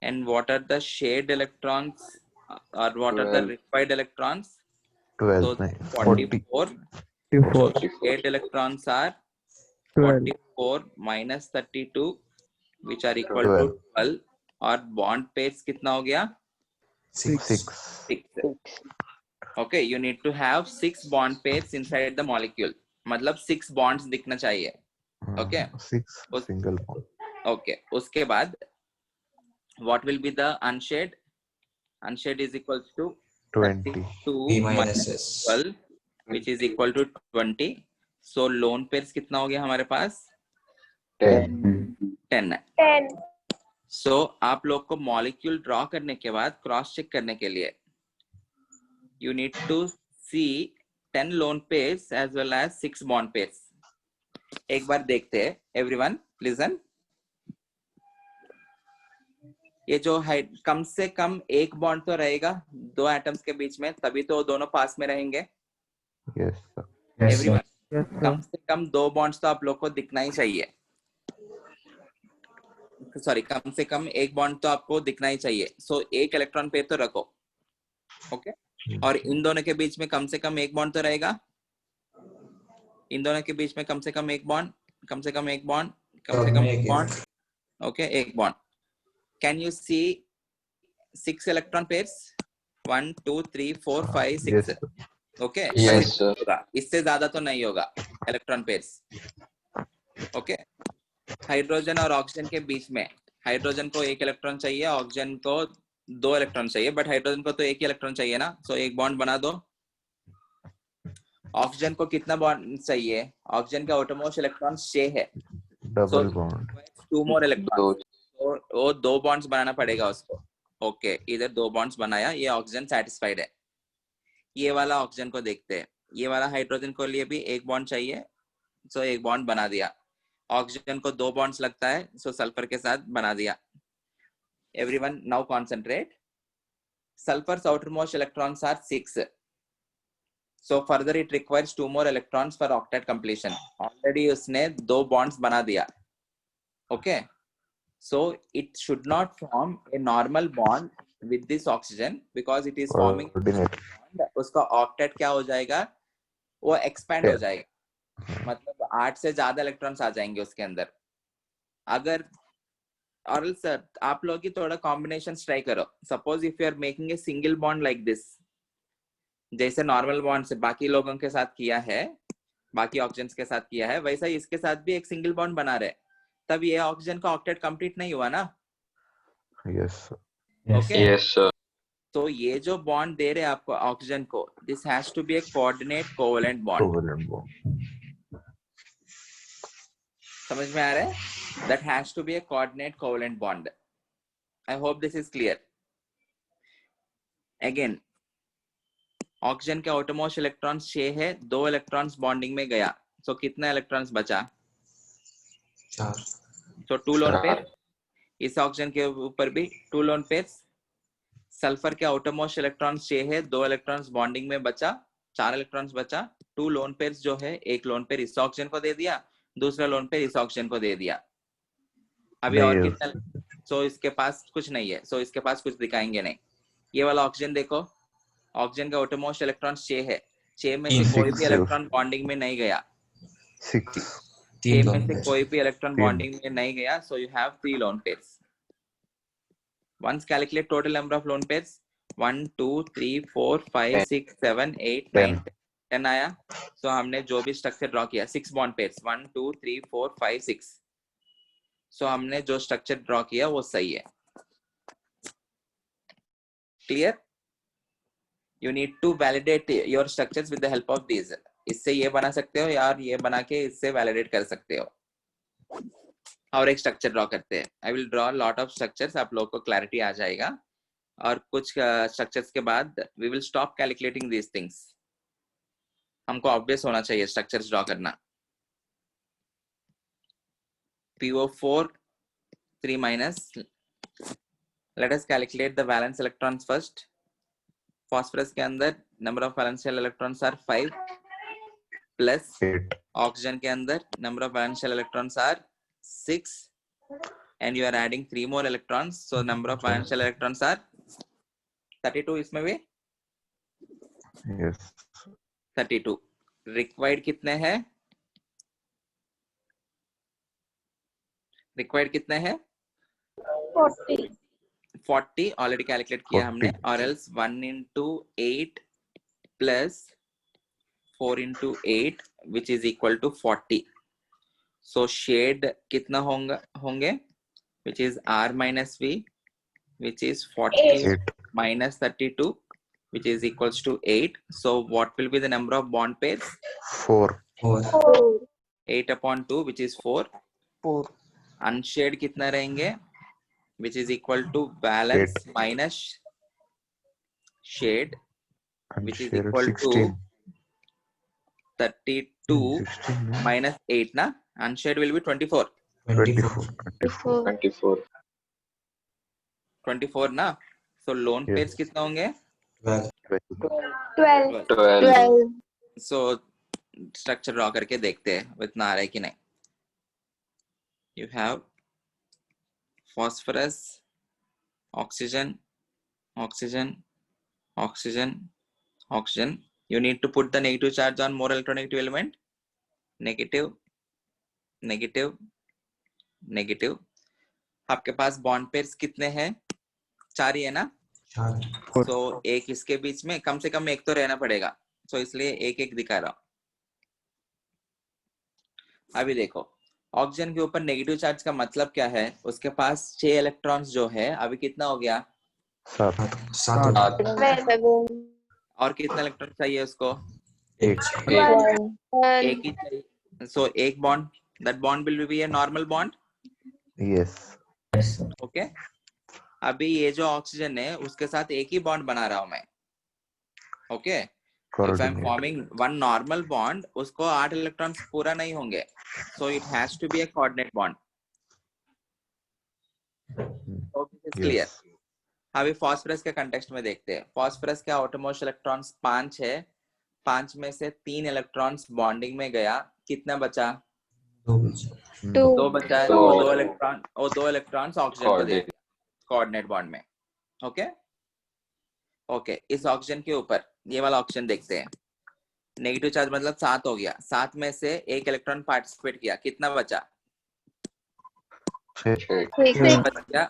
And what are the shared electrons or what are the required electrons?
12.
So
नहीं,
44.
44.
So shared electrons are
12.
44 minus 32, which are equal to 12. और bond pairs कितना हो गया?
6.
6. Okay, you need to have 6 bond pairs inside the molecule. मतलब 6 bonds दिखना चाहिए. Okay.
6 single bond.
Okay. उसके बाद what will be the unshared? Unshared is equal to
20.
32
B
minus
minus S.
12, which is equal to 20. So lone pairs कितना हो गया हमारे पास? 10 है.
10.
So आप लोग को मॉलिक्यूल ड्रॉ करने के बाद क्रॉस चेक करने के लिए you need to see 10 lone pairs as well as 6 bond pairs. एक बार देखते हैं. Everyone listen. ये जो है कम से कम एक बॉन्ड तो रहेगा दो एटम्स के बीच में, तभी तो दोनों पास में रहेंगे.
Yes, sir.
Everyone,
Yes, sir.
कम से कम 2 बॉन्ड्स तो आप लोग को दिखना ही चाहिए. सॉरी, कम से कम एक बॉन्ड तो आपको दिखना ही चाहिए. सो एक इलेक्ट्रॉन पेयर तो रखो. ओके. और इन दोनों के बीच में कम से कम एक बॉन्ड तो रहेगा. इन दोनों के बीच में कम से कम एक बॉन्ड, कम से कम एक बॉन्ड, कम से कम एक बॉन्ड. ओके, एक bond. Can you see 6 electron pairs? 1, 2, 3, 4, 5, 6.
Yes, sir.
Okay.
Yes,
sir. इससे ज्यादा तो नहीं होगा इलेक्ट्रॉन पेयर्स. ओके. हाइड्रोजन और ऑक्सीजन के बीच में हाइड्रोजन को एक इलेक्ट्रॉन चाहिए, ऑक्सीजन को 2 इलेक्ट्रॉन चाहिए, बट हाइड्रोजन को तो एक ही इलेक्ट्रॉन चाहिए ना. सो एक बॉन्ड बना दो. ऑक्सीजन को कितना बॉन्ड चाहिए? ऑक्सीजन का आउटरमोस्ट इलेक्ट्रॉन 6 है.
Double bond.
2 more electrons. तो वो 2 बॉन्ड्स बनाना पड़ेगा उसको. ओके, इधर 2 बॉन्ड्स बनाया. ये ऑक्सीजन सेटिस्फाइड है. ये वाला ऑक्सीजन को देखते हैं. ये वाला हाइड्रोजन को लिए भी एक बॉन्ड चाहिए. सो एक बॉन्ड बना दिया. ऑक्सीजन को 2 बॉन्ड्स लगता है, सो सल्फर के साथ बना दिया. Everyone now concentrate. Sulphur's outermost electrons are 6. So further it requires 2 more electrons for octet completion. Already उसने 2 बॉन्ड्स बना दिया. Okay. So it should not form a normal bond with this oxygen because it is forming
Coordinate.
उसका octet क्या हो जाएगा? वो expand हो जाएगा. मतलब 8 से ज्यादा इलेक्ट्रॉन्स आ जाएंगे उसके अंदर. अगर और सर आप लोग ही थोड़ा कॉम्बिनेशन ट्राई करो. Suppose if you are making a single bond like this, जैसे नॉर्मल बॉन्ड से बाकी लोगों के साथ किया है, बाकी ऑक्सीजन के साथ किया है, वैसा ही इसके साथ भी एक सिंगल बॉन्ड बना रहे. तब ये ऑक्सीजन का ऑक्टेट कंप्लीट नहीं हुआ ना.
Yes, sir.
Okay.
Yes, sir.
तो ये जो बॉन्ड दे रहे हैं आपको ऑक्सीजन को, this has to be a coordinate covalent bond.
Covalent bond.
समझ में आ रहा है? That has to be a coordinate covalent bond. I hope this is clear. Again, oxygen के आउटरमोस्ट इलेक्ट्रॉन्स 6 है, 2 इलेक्ट्रॉन्स बॉन्डिंग में गया. सो कितना इलेक्ट्रॉन्स बचा?
4.
तो 2 लोन पेयर. इस ऑक्सीजन के ऊपर भी 2 लोन पेयर्स. सल्फर के आउटरमोस्ट इलेक्ट्रॉन्स 6 है, 2 इलेक्ट्रॉन्स बॉन्डिंग में बचा, 4 इलेक्ट्रॉन्स बचा. 2 लोन पेयर्स जो है, एक लोन पेयर इस ऑक्सीजन को दे दिया, दूसरा लोन पेयर इस ऑक्सीजन को दे दिया. अभी और कितना? सो इसके पास कुछ नहीं है. सो इसके पास कुछ दिखाएंगे नहीं. ये वाला ऑक्सीजन देखो, ऑक्सीजन का आउटरमोस्ट इलेक्ट्रॉन्स 6 है. 6 में से कोई भी इलेक्ट्रॉन बॉन्डिंग में नहीं गया.
6.
6 में से कोई भी इलेक्ट्रॉन बॉन्डिंग में नहीं गया. So you have 3 lone pairs. Once calculate total number of lone pairs. 1, 2, 3, 4, 5, 6, 7, 8, 9, 10 आया. So हमने जो भी स्ट्रक्चर ड्रॉ किया, 6 bond pairs. 1, 2, 3, 4, 5, 6. So हमने जो स्ट्रक्चर ड्रॉ किया वो सही है. Clear? You need to validate your structures with the help of these. इससे ये बना सकते हो यार, ये बना के इससे वैलिडेट कर सकते हो. और एक स्ट्रक्चर ड्रॉ करते हैं. I will draw lot of structures, आप लोगों को क्लैरिटी आ जाएगा. और कुछ स्ट्रक्चर्स के बाद we will stop calculating these things. हमको ऑब्वियस होना चाहिए स्ट्रक्चर्स ड्रॉ करना. PO4 3 minus. Let us calculate the valence electrons first. Phosphorus के अंदर number of valential electrons are 5 plus
8.
oxygen के अंदर number of valential electrons are 6 and you are adding 3 more electrons, so number of valential electrons are 32. इसमें भी
Yes.
32. Required कितने हैं? Required कितने हैं? 40 ऑलरेडी कैलकुलेट किया
40.
हमने. और else 1 into 8 plus 4 into 8 which is equal to 40. So shade कितना होंगे which is R minus V which is 40
8.
minus 32 which is equals to 8. So what will be the number of bond pairs?
4.
8 upon 2 which is 4.
4.
Unshade कितना रहेंगे which is equal to valence
8.
minus shade
And
which is
share
equal
16.
to 32
16, no?
minus 8 na. Unshade will be 24.
24.
24.
24 na. So lone
Yes.
pairs कितना होंगे?
12.
12. So structure draw करके देखते हैं इतना आ रहा है कि नहीं. You have phosphorus, oxygen, oxygen, oxygen, oxygen. You need to put the negative charge on more electronegative element. Negative, negative, negative. आपके पास bond pairs कितने हैं? 4 ही है ना? So एक इसके बीच में कम से कम एक तो रहना पड़ेगा. So इसलिए एक एक दिखा रहा हूं. अभी देखो ऑक्सीजन के ऊपर नेगेटिव चार्ज का मतलब क्या है? उसके पास 6 इलेक्ट्रॉन्स जो है अभी कितना हो गया?
7.
12.
और कितना इलेक्ट्रॉन चाहिए उसको?
8.
एक ही चाहिए. सो एक bond, that bond will be a normal bond.
Yes.
Okay. अभी ये जो ऑक्सीजन है उसके साथ एक ही बॉन्ड बना रहा हूं मैं. Okay. If I'm forming one normal bond, उसको 8 इलेक्ट्रॉन्स पूरा नहीं होंगे. So it has to be a coordinate bond. Okay, it's clear.
Yes.
अभी फास्फोरस के कंटेक्स्ट में देखते हैं. फास्फोरस के आउटरमोस्ट इलेक्ट्रॉन्स 5 है. 5 में से 3 इलेक्ट्रॉन्स बॉन्डिंग में गया. कितना बचा? 2 बचा है. वो 2 इलेक्ट्रॉन्स ऑक्सीजन को दे दिया कोऑर्डिनेट बॉन्ड में. ओके. ओके. इस ऑक्सीजन के ऊपर ये वाला ऑक्सीजन देखते हैं. नेगेटिव चार्ज मतलब 7 हो गया. 7 में से एक इलेक्ट्रॉन पार्टिसिपेट किया. कितना बचा?
6.
बच गया.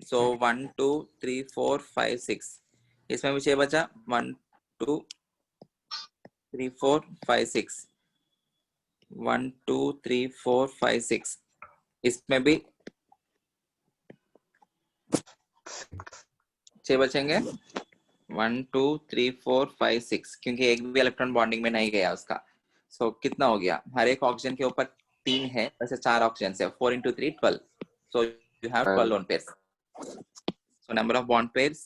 सो 1 2 3 4 5 6. इसमें भी 6 बचा. 1 2 3 4 5 6. 1 2 3 4 5 6. इसमें भी 6 बचेंगे. 1 2 3 4 5 6 क्योंकि एक भी इलेक्ट्रॉन बॉन्डिंग में नहीं गया उसका. सो कितना हो गया? हर एक ऑक्सीजन के ऊपर 3 है, वैसे 4 ऑक्सीजन है. 4 into 3 12. So you have 12 lone pairs. So number of bond pairs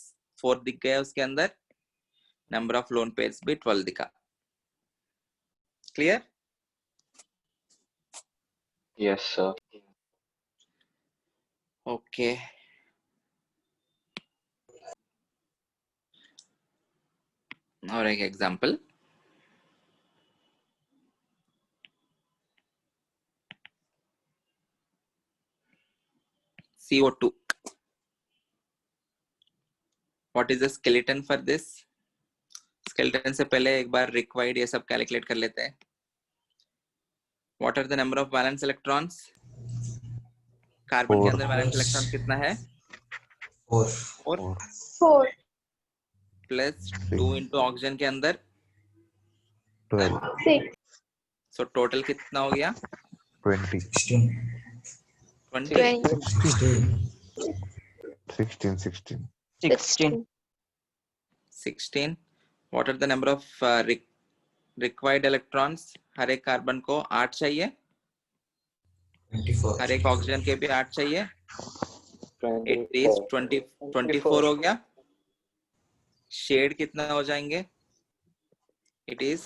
4 दिख गया उसके अंदर. नंबर ऑफ लोन पेयर्स भी 12 दिखा. क्लियर?
Yes, sir.
ओके. और एक example. CO2. What is the skeleton for this? Skeleton से पहले एक बार required ये सब कैलकुलेट कर लेते हैं. What are the number of valence electrons? Carbon के अंदर valence electron कितना है? 4 प्लस 2 into ऑक्सीजन के अंदर
12.
सो टोटल कितना हो गया?
20. 16.
16. What are the number of required electrons? हर एक कार्बन को 8 चाहिए.
24.
हर एक ऑक्सीजन के भी 8 चाहिए. 8 is 24 हो गया. शेड कितना हो जाएंगे? It is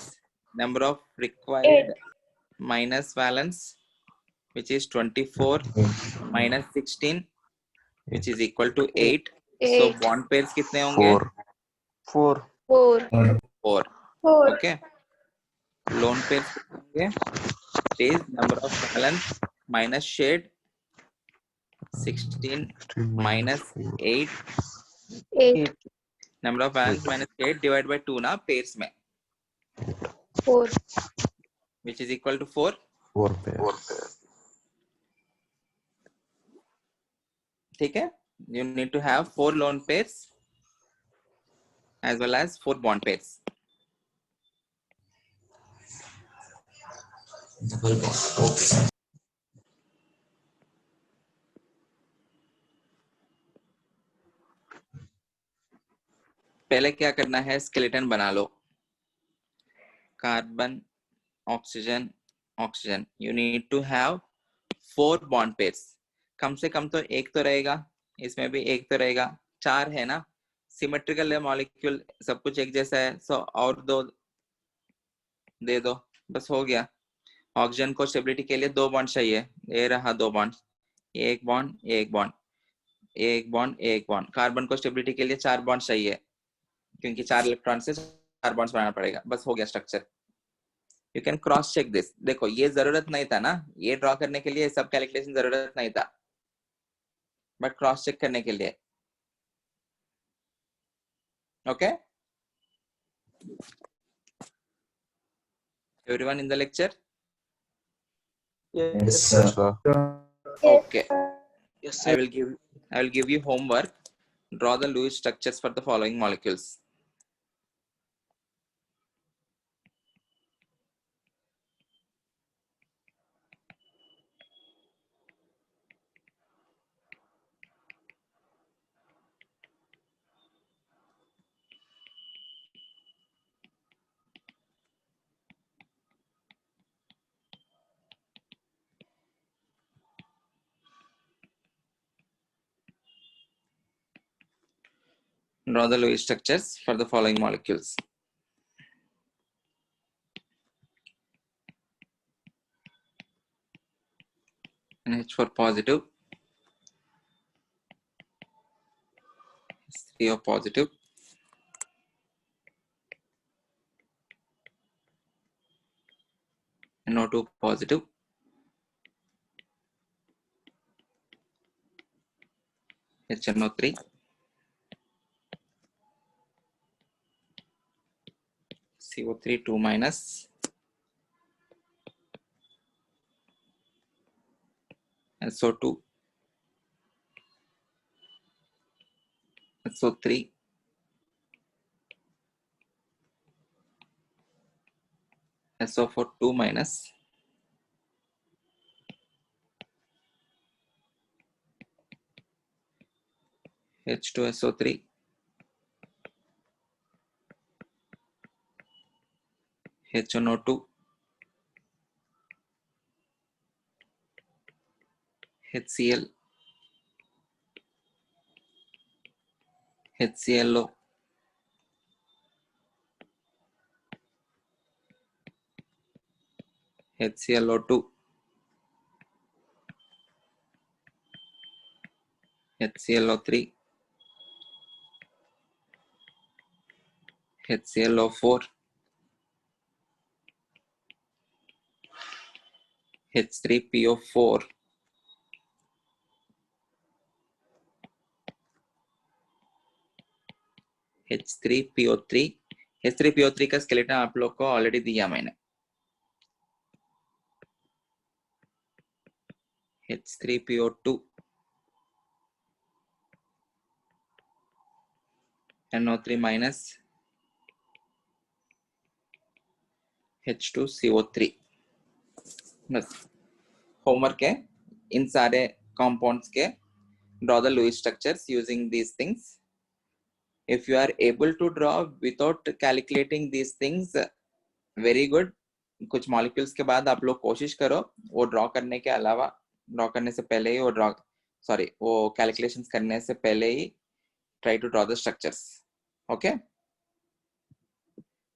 number of required minus valence which is 24 minus 16 which is equal to 8. So
8.
bond pairs कितने होंगे?
4
4.
4.
4.
Okay. Lone pairs कितने होंगे? It is number of valence minus shade 16 minus 8.
8.
Number of valence minus shade divided by 2 ना pairs में
4.
which is equal to 4.
4 pairs.
ठीक है? You need to have 4 lone pairs as well as 4 bond pairs.
Double bond. Okay.
पहले क्या करना है? Skeleton बना लो. Carbon, oxygen, oxygen. You need to have 4 bond pairs. कम से कम तो एक तो रहेगा, इसमें भी एक तो रहेगा, 4 है ना. सिमेट्रिकल है मॉलिक्यूल, सब कुछ एक जैसा है. सो और 2 दे दो, बस हो गया. ऑक्सीजन को स्टेबिलिटी के लिए 2 बॉन्ड चाहिए. ये रहा 2 बॉन्ड, एक बॉन्ड एक बॉन्ड, एक बॉन्ड एक बॉन्ड. कार्बन को स्टेबिलिटी के लिए 4 बॉन्ड चाहिए क्योंकि 4 इलेक्ट्रॉन से 4 बॉन्ड्स बनाना पड़ेगा. बस हो गया structure. You can cross check this. देखो ये जरूरत नहीं था ना, ये ड्रॉ करने के लिए सब कैलकुलेशन जरूरत नहीं था, बट क्रॉस चेक करने के लिए. Okay, everyone in the lecture?
Yes, sir.
Sir.
Okay, I will give you homework. Draw the Lewis structures for the following molecules. Draw the Lewis structures for the following molecules. NH4 positive, CO positive, NO2 positive, HNO3, CO3 2 minus, SO2, SO3, SO4 2 minus, H2SO3, HNO2, HCl, HClO, HClO2, HClO3, HClO4, H3PO4, H3PO3. H3PO3 का skeleton आप लोग को already दिया मैंने. H3PO2, NO3 minus, H2CO3. बस homework है इन सारे compounds के. Draw the Lewis structures using these things. If you are able to draw without calculating these things, very good. कुछ मॉलिक्यूल्स के बाद आप लोग कोशिश करो वो ड्रॉ करने के अलावा, ड्रॉ करने से पहले ही वो कैलकुलेशंस करने से पहले ही try to draw the structures. Okay.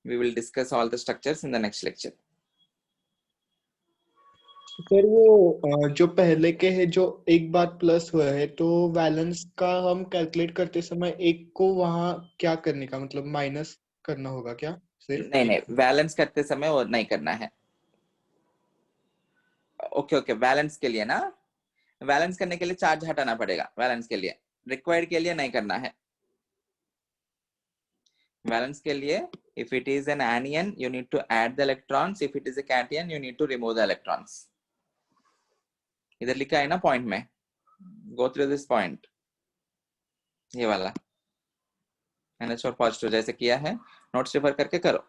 We will discuss all the structures in the next lecture.
Sir वो जो पहले के है जो एक बार प्लस हुआ है तो वैलेंस का हम कैलकुलेट करते समय एक को वहां क्या करने का मतलब माइनस करना होगा क्या सिर्फ?
नहीं, बैलेंस करते समय वो नहीं करना है. ओके, बैलेंस के लिए ना, बैलेंस करने के लिए चार्ज हटाना पड़ेगा. बैलेंस के लिए, रिक्वायर्ड के लिए नहीं करना है. बैलेंस के लिए if it is an anion you need to add the electrons, if it is a cation you need to remove the electrons. इधर लिखा है ना पॉइंट में, go through this point, ये वाला NH और पॉजिटिव जैसे किया है, नोट्स रेफर करके करो.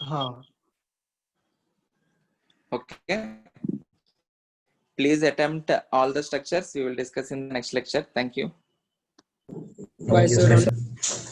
हाँ.
Okay, please attempt all the structures. We will discuss in the next lecture. Thank you.
Bye, sir.